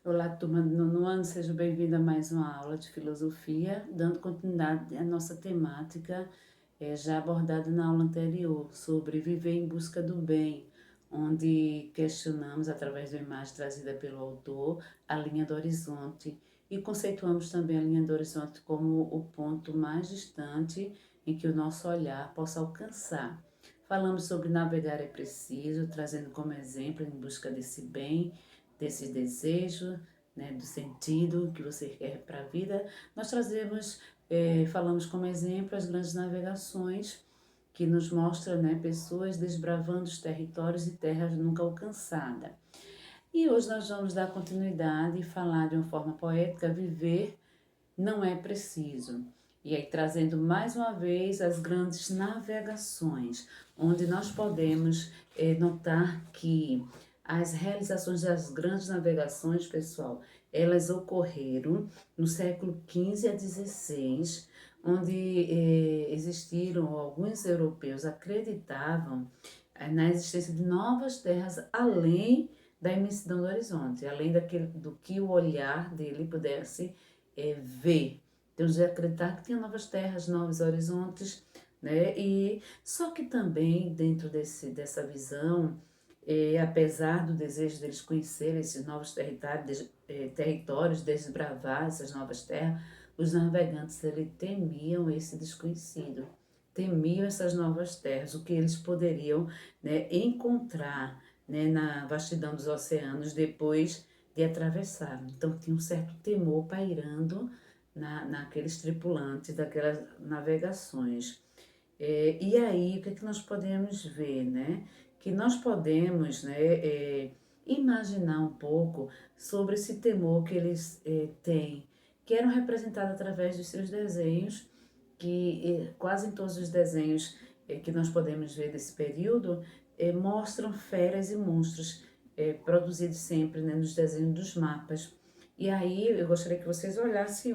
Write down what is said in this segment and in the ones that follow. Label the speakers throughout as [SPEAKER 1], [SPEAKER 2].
[SPEAKER 1] Olá, turma do nono ano, seja bem-vinda a mais uma aula de filosofia, dando continuidade à nossa temática já abordada na aula anterior, sobre viver em busca do bem, onde questionamos, através da imagem trazida pelo autor, a linha do horizonte e conceituamos também a linha do horizonte como o ponto mais distante em que o nosso olhar possa alcançar. Falamos sobre navegar é preciso, trazendo como exemplo em busca desse bem, desse desejo, né, do sentido que você quer para a vida. Nós trazemos, falamos como exemplo as grandes navegações que nos mostram, né, pessoas desbravando os territórios e terras nunca alcançadas. E hoje nós vamos dar continuidade e falar de uma forma poética, viver não é preciso. E aí trazendo mais uma vez as grandes navegações, onde nós podemos notar que as realizações das grandes navegações, pessoal, elas ocorreram no século XV a XVI, onde existiram alguns europeus acreditavam na existência de novas terras além da imensidão do horizonte, além do que o olhar dele pudesse ver. Então, já acreditar que tinha novas terras, novos horizontes, né? E só que também dentro dessa visão, apesar do desejo deles conhecerem esses novos territórios, desbravar essas novas terras, os navegantes temiam esse desconhecido, temiam essas novas terras, o que eles poderiam, né, encontrar, né, na vastidão dos oceanos depois de atravessar. Então tinha um certo temor pairando naqueles tripulantes daquelas navegações. E aí, o que é que nós podemos ver, né? Que nós podemos, né, imaginar um pouco sobre esse temor que eles têm, que eram representados através dos seus desenhos, que quase em todos os desenhos que nós podemos ver desse período mostram feras e monstros produzidos sempre, né, nos desenhos dos mapas. E aí eu gostaria que vocês olhassem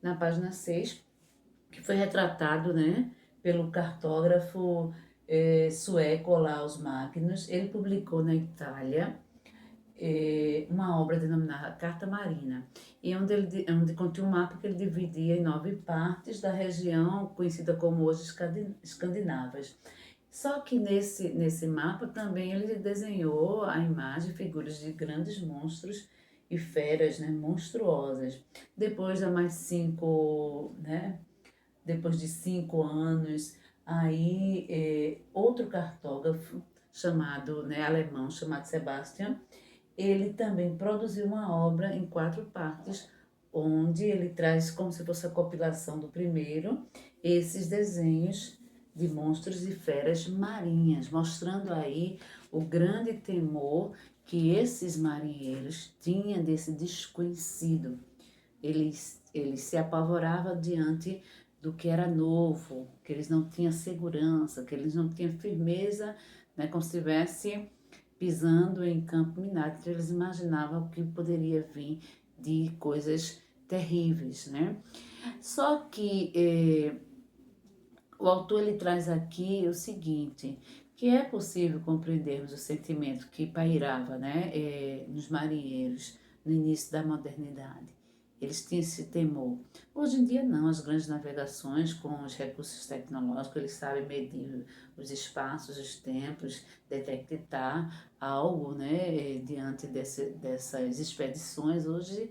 [SPEAKER 1] na página 6 que foi retratado, né, pelo cartógrafo sueco Olaus Magnus. Ele publicou na Itália uma obra denominada Carta Marina, e onde continha um mapa que ele dividia em 9 partes da região conhecida como hoje Escandinavas. Só que nesse mapa também ele desenhou a imagem, figuras de grandes monstros e feras, né, monstruosas. Depois de mais 5, né, depois de 5 anos, aí outro cartógrafo chamado, né, alemão, chamado Sebastian, ele também produziu uma obra em 4 partes, onde ele traz como se fosse a compilação do primeiro, esses desenhos de monstros e feras marinhas, mostrando aí o grande temor que esses marinheiros tinham desse desconhecido. Eles se apavoravam diante do que era novo, que eles não tinham segurança, que eles não tinham firmeza, né, como se estivesse pisando em campo minado, que eles imaginavam que poderia vir de coisas terríveis, né? Só que o autor ele traz aqui o seguinte, que é possível compreendermos o sentimento que pairava, né, nos marinheiros no início da modernidade. Eles tinham esse temor. Hoje em dia não, as grandes navegações com os recursos tecnológicos, eles sabem medir os espaços, os tempos, detectar algo, né, diante dessas expedições. Hoje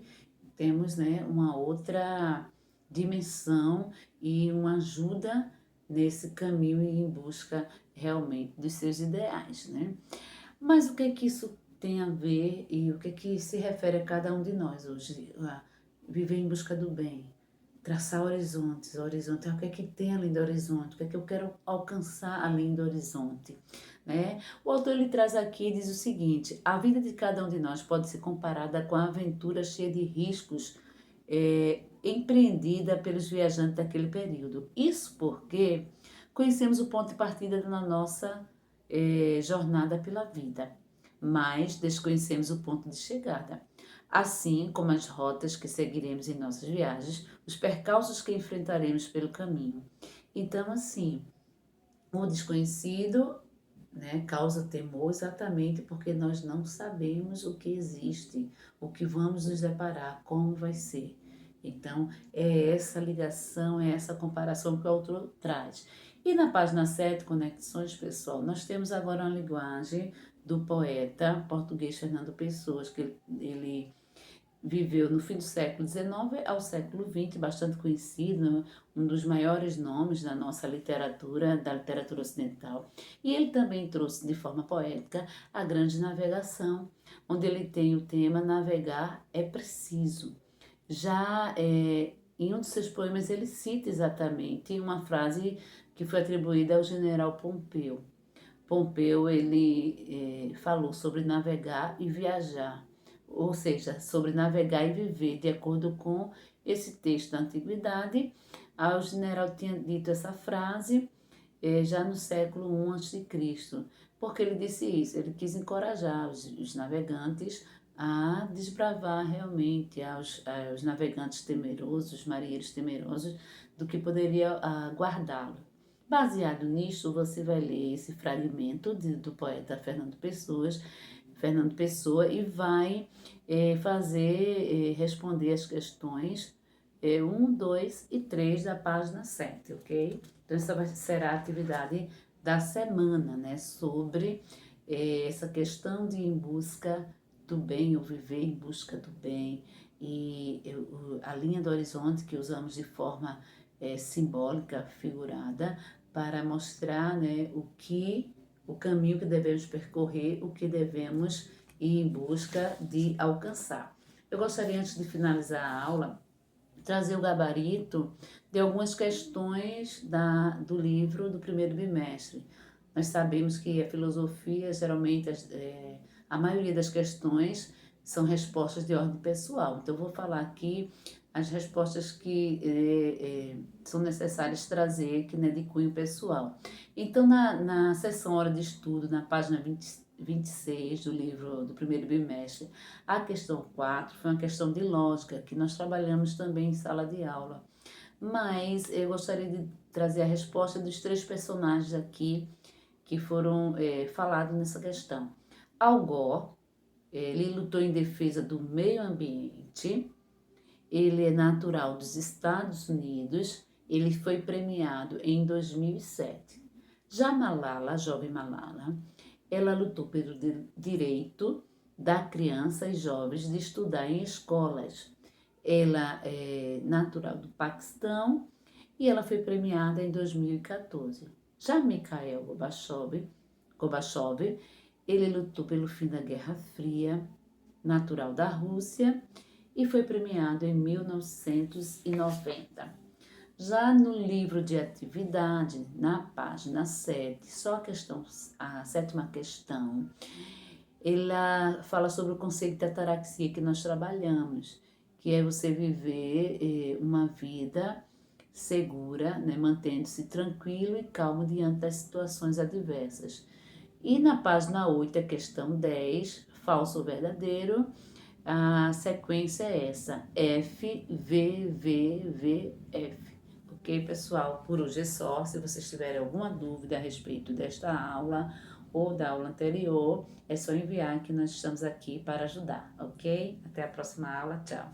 [SPEAKER 1] temos, né, uma outra dimensão e uma ajuda nesse caminho e em busca realmente dos seus ideais, né? Mas o que é que isso tem a ver e o que é que se refere a cada um de nós hoje? Viver em busca do bem, traçar horizontes, horizonte, o que é que tem além do horizonte, o que é que eu quero alcançar além do horizonte, né? O autor ele traz aqui e diz o seguinte: a vida de cada um de nós pode ser comparada com a aventura cheia de riscos empreendida pelos viajantes daquele período. Isso porque conhecemos o ponto de partida da nossa jornada pela vida, mas desconhecemos o ponto de chegada. Assim como as rotas que seguiremos em nossas viagens, os percalços que enfrentaremos pelo caminho. Então, assim, o desconhecido né? Causa temor exatamente porque nós não sabemos o que existe, o que vamos nos deparar, como vai ser. Então, é essa ligação, é essa comparação que o autor traz. E na página 7, Conexões, pessoal, nós temos agora uma linguagem do poeta português Fernando Pessoa, que ele viveu no fim do século XIX ao século XX, bastante conhecido, um dos maiores nomes da nossa literatura, da literatura ocidental. E ele também trouxe de forma poética a Grande Navegação, onde ele tem o tema Navegar é Preciso. Já em um de seus poemas ele cita exatamente uma frase que foi atribuída ao general Pompeu. Pompeu ele falou sobre navegar e viajar, ou seja, sobre navegar e viver, de acordo com esse texto da antiguidade. O general tinha dito essa frase já no século I a.C. Porque ele disse isso? Ele quis encorajar os navegantes a desbravar realmente aos navegantes temerosos, os marinheiros temerosos, do que poderia guardá-lo. Baseado nisso, você vai ler esse fragmento do poeta Fernando Pessoa, e vai responder as questões 1, 2 e 3 da página 7, ok? Então, essa será a atividade da semana, né? Sobre essa questão de ir em busca do bem, ou viver em busca do bem, e a linha do horizonte que usamos de forma simbólica, figurada, para mostrar, né, o caminho que devemos percorrer, o que devemos ir em busca de alcançar. Eu gostaria, antes de finalizar a aula, trazer o gabarito de algumas questões do livro do primeiro bimestre. Nós sabemos que a filosofia, geralmente, a maioria das questões são respostas de ordem pessoal. Então, eu vou falar aqui as respostas que são necessárias trazer, que é de cunho pessoal. Então, na seção Hora de Estudo, na página 26 do livro do primeiro bimestre, a questão 4 foi uma questão de lógica, que nós trabalhamos também em sala de aula. Mas eu gostaria de trazer a resposta dos 3 personagens aqui que foram falados nessa questão. Al Gore, ele lutou em defesa do meio ambiente, ele é natural dos Estados Unidos, ele foi premiado em 2007. Já Malala, a jovem Malala, ela lutou pelo direito da criança e jovens de estudar em escolas. Ela é natural do Paquistão e ela foi premiada em 2014. Já Mikhail Gorbachev, ele lutou pelo fim da Guerra Fria, natural da Rússia, e foi premiado em 1990. Já no livro de atividade, na página 7, só a 7ª questão, ela fala sobre o conceito de ataraxia que nós trabalhamos, que é você viver uma vida segura, né, mantendo-se tranquilo e calmo diante das situações adversas. E na página 8, a questão 10, falso ou verdadeiro, a sequência é essa, F, V, V, V, F. Ok, pessoal? Por hoje é só. Se vocês tiverem alguma dúvida a respeito desta aula ou da aula anterior, é só enviar que nós estamos aqui para ajudar, ok? Até a próxima aula. Tchau!